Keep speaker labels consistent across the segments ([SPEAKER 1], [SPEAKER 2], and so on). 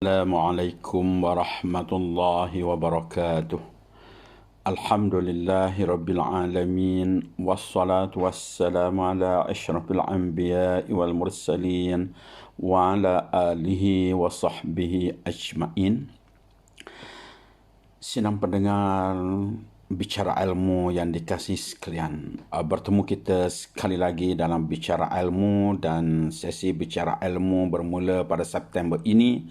[SPEAKER 1] Assalamualaikum warahmatullahi wabarakatuh. Alhamdulillahi rabbil alamin. Wassalatu wassalamu ala asyrafil anbiya'i wal mursalin wa ala alihi wa sahbihi ajma'in. Sidang pendengar bicara ilmu yang dikasihi sekalian, bertemu kita sekali lagi dalam bicara ilmu, dan sesi bicara ilmu bermula pada September ini.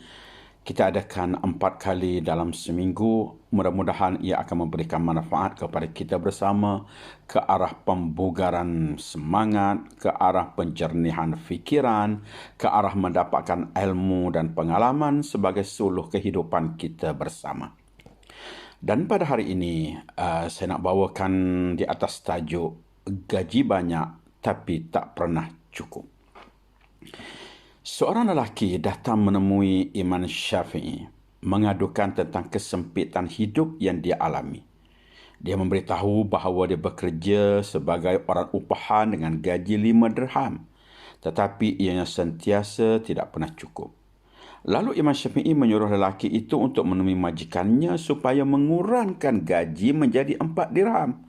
[SPEAKER 1] Kita adakan 4 kali dalam seminggu. Mudah-mudahan ia akan memberikan manfaat kepada kita bersama ke arah pembugaran semangat, ke arah penjernihan fikiran, ke arah mendapatkan ilmu dan pengalaman sebagai suluh kehidupan kita bersama. Dan pada hari ini, saya nak bawakan di atas tajuk gaji banyak tapi tak pernah cukup. Seorang lelaki datang menemui Imam Syafi'i mengadukan tentang kesempitan hidup yang dia alami. Dia memberitahu bahawa dia bekerja sebagai orang upahan dengan gaji 5 dirham, tetapi ianya sentiasa tidak pernah cukup. Lalu Imam Syafi'i menyuruh lelaki itu untuk menemui majikannya supaya mengurangkan gaji menjadi 4 dirham.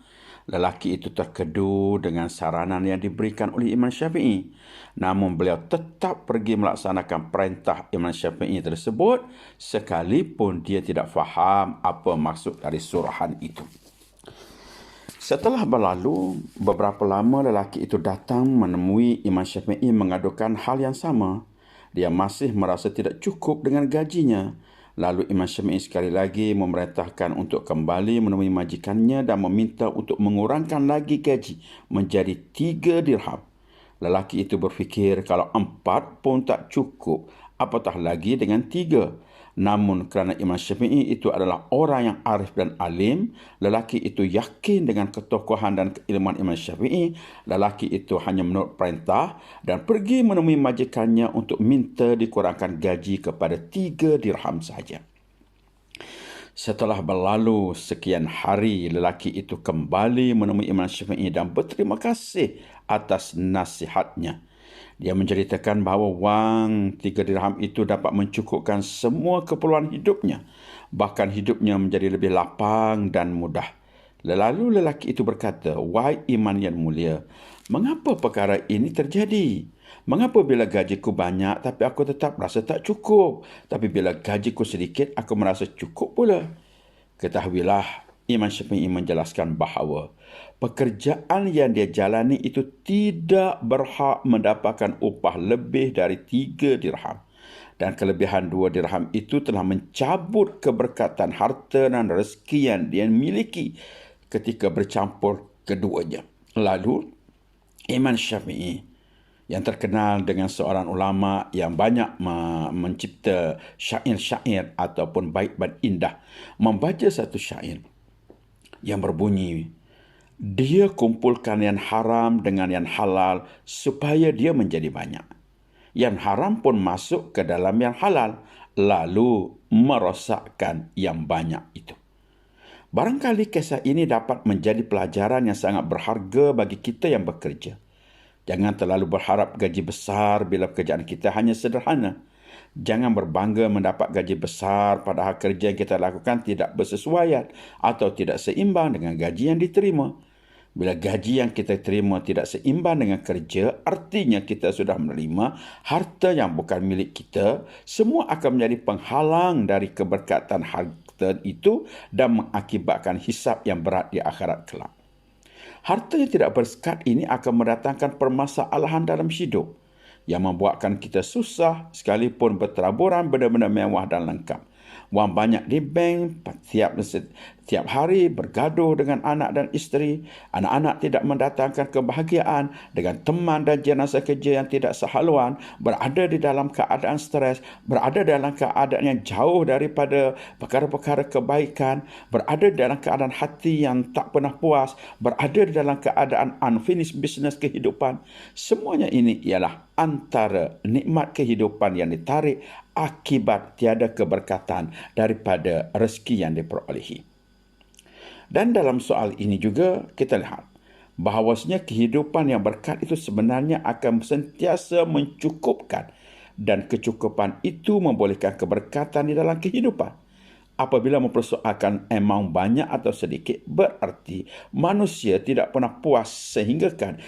[SPEAKER 1] Lelaki itu terkedu dengan saranan yang diberikan oleh Imam Syafi'i. Namun beliau tetap pergi melaksanakan perintah Imam Syafi'i tersebut sekalipun dia tidak faham apa maksud dari surahan itu. Setelah berlalu beberapa lama, lelaki itu datang menemui Imam Syafi'i mengadukan hal yang sama. Dia masih merasa tidak cukup dengan gajinya. Lalu Imam Syafi'i sekali lagi memerintahkan untuk kembali menemui majikannya dan meminta untuk mengurangkan lagi gaji menjadi 3 dirham. Lelaki itu berfikir kalau 4 pun tak cukup, apatah lagi dengan 3. Namun kerana Imam Syafi'i itu adalah orang yang arif dan alim, lelaki itu yakin dengan ketokohan dan keilmuan Imam Syafi'i. Lelaki itu hanya menurut perintah dan pergi menemui majikannya untuk minta dikurangkan gaji kepada 3 dirham saja. Setelah berlalu sekian hari, lelaki itu kembali menemui Imam Syafi'i dan berterima kasih atas nasihatnya. Dia menceritakan bahawa wang 3 dirham itu dapat mencukupkan semua keperluan hidupnya. Bahkan hidupnya menjadi lebih lapang dan mudah. Lalu lelaki itu berkata, "Wahai Imam yang mulia, mengapa perkara ini terjadi? Mengapa bila gajiku banyak tapi aku tetap rasa tak cukup? Tapi bila gajiku sedikit aku merasa cukup pula?" Ketahuilah, Imam Syafi'i menjelaskan bahawa pekerjaan yang dia jalani itu tidak berhak mendapatkan upah lebih dari 3 dirham. Dan kelebihan 2 dirham itu telah mencabut keberkatan harta dan rezeki yang dia miliki ketika bercampur keduanya. Lalu, Imam Syafi'i yang terkenal dengan seorang ulama yang banyak mencipta syair-syair ataupun bait-bait indah, membaca satu syair yang berbunyi, "Dia kumpulkan yang haram dengan yang halal supaya dia menjadi banyak. Yang haram pun masuk ke dalam yang halal, lalu merosakkan yang banyak itu." Barangkali kisah ini dapat menjadi pelajaran yang sangat berharga bagi kita yang bekerja. Jangan terlalu berharap gaji besar bila pekerjaan kita hanya sederhana. Jangan berbangga mendapat gaji besar padahal kerja yang kita lakukan tidak bersesuaian atau tidak seimbang dengan gaji yang diterima. Bila gaji yang kita terima tidak seimbang dengan kerja, artinya kita sudah menerima harta yang bukan milik kita. Semua akan menjadi penghalang dari keberkatan harta itu dan mengakibatkan hisab yang berat di akhirat kelak. Harta yang tidak bersekat ini akan mendatangkan permasalahan dalam hidup yang membuatkan kita susah sekalipun berteraburan benda-benda mewah dan lengkap. Wang banyak di bank, setiap hari bergaduh dengan anak dan isteri. Anak-anak tidak mendatangkan kebahagiaan dengan teman dan jenazah kerja yang tidak sehaluan, berada di dalam keadaan stres, berada dalam keadaan yang jauh daripada perkara-perkara kebaikan, berada dalam keadaan hati yang tak pernah puas, berada di dalam keadaan unfinished business kehidupan. Semuanya ini ialah antara nikmat kehidupan yang ditarik akibat tiada keberkatan daripada rezeki yang diperolehi. Dan dalam soal ini juga kita lihat bahawasanya kehidupan yang berkat itu sebenarnya akan sentiasa mencukupkan dan kecukupan itu membolehkan keberkatan di dalam kehidupan. Apabila mempersoalkan amaun banyak atau sedikit, berarti manusia tidak pernah puas sehinggakan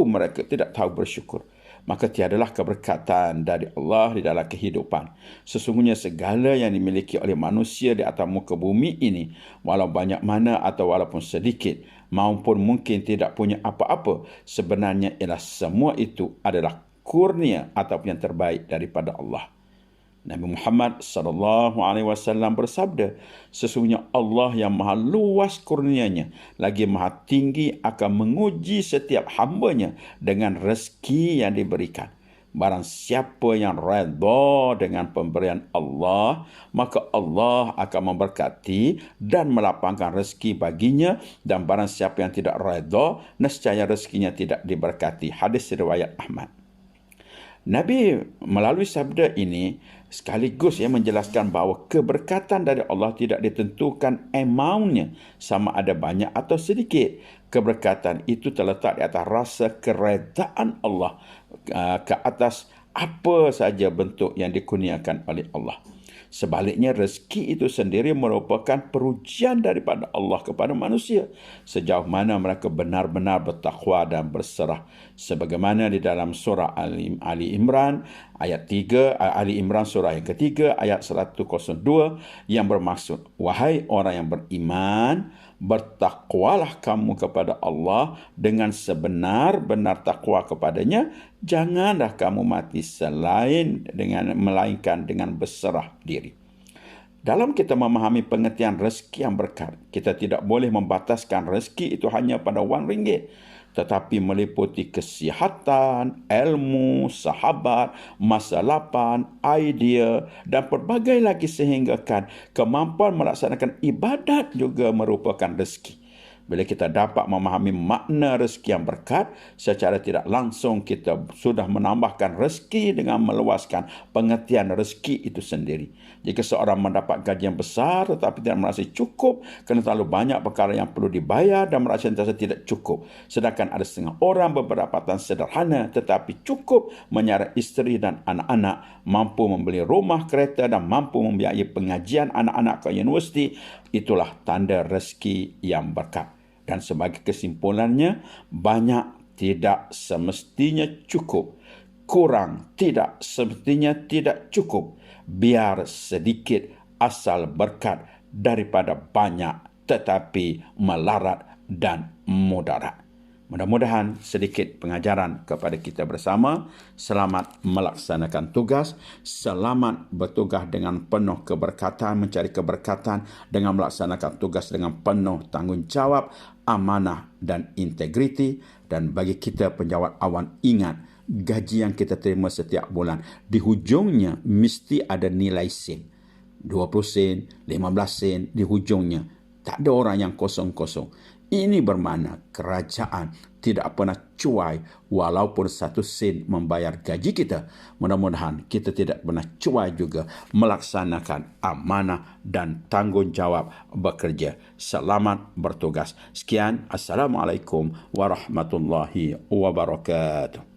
[SPEAKER 1] mereka tidak tahu bersyukur. Maka tiadalah keberkatan dari Allah di dalam kehidupan. Sesungguhnya segala yang dimiliki oleh manusia di atas muka bumi ini, walau banyak mana atau walaupun sedikit, maupun mungkin tidak punya apa-apa, sebenarnya ialah semua itu adalah kurnia ataupun yang terbaik daripada Allah. Nabi Muhammad SAW bersabda, sesungguhnya Allah yang maha luas kurnianya, lagi maha tinggi akan menguji setiap hambanya dengan rezeki yang diberikan. Barang siapa yang redha dengan pemberian Allah, maka Allah akan memberkati dan melapangkan rezeki baginya. Dan barang siapa yang tidak redha, nescaya rezekinya tidak diberkati. Hadis riwayat Ahmad. Nabi melalui sabda ini sekaligus menjelaskan bahawa keberkatan dari Allah tidak ditentukan amaunnya, sama ada banyak atau sedikit. Keberkatan itu terletak di atas rasa keredaan Allah ke atas apa saja bentuk yang dikurniakan oleh Allah. Sebaliknya, rezeki itu sendiri merupakan perujian daripada Allah kepada manusia sejauh mana mereka benar-benar bertakwa dan berserah. Sebagaimana di dalam surah Ali Imran ayat 3, Ali Imran surah yang ketiga ayat 102 yang bermaksud, wahai orang yang beriman, bertakwalah kamu kepada Allah dengan sebenar-benar takwa kepadanya. Janganlah kamu mati melainkan dengan berserah diri. Dalam kita memahami pengertian rezeki yang berkat, kita tidak boleh membataskan rezeki itu hanya pada wang ringgit, tetapi meliputi kesihatan, ilmu, sahabat, masa lapang, idea dan pelbagai lagi, sehinggakan kemampuan melaksanakan ibadat juga merupakan rezeki. Bila kita dapat memahami makna rezeki yang berkat, secara tidak langsung kita sudah menambahkan rezeki dengan meluaskan pengertian rezeki itu sendiri. Jika seorang mendapat gaji yang besar tetapi tidak merasa cukup kerana terlalu banyak perkara yang perlu dibayar dan merasa tidak cukup. Sedangkan ada setengah orang berpendapatan sederhana tetapi cukup menyara isteri dan anak-anak, mampu membeli rumah, kereta dan mampu membiayai pengajian anak-anak ke universiti. Itulah tanda rezeki yang berkat. Dan sebagai kesimpulannya, banyak tidak semestinya cukup, kurang tidak semestinya tidak cukup. Biar sedikit asal berkat daripada banyak tetapi melarat dan mudarat. Mudah-mudahan sedikit pengajaran kepada kita bersama. Selamat melaksanakan tugas. Selamat bertugas dengan penuh keberkatan, mencari keberkatan dengan melaksanakan tugas dengan penuh tanggungjawab, amanah dan integriti. Dan bagi kita penjawat awan, ingat, gaji yang kita terima setiap bulan, di hujungnya mesti ada nilai sen. 20 sen, 15 sen di hujungnya. Tak ada orang yang kosong-kosong. Ini bermakna kerajaan tidak pernah cuai walaupun 1 sen membayar gaji kita. Mudah-mudahan kita tidak pernah cuai juga melaksanakan amanah dan tanggungjawab bekerja. Selamat bertugas. Sekian. Assalamualaikum warahmatullahi wabarakatuh.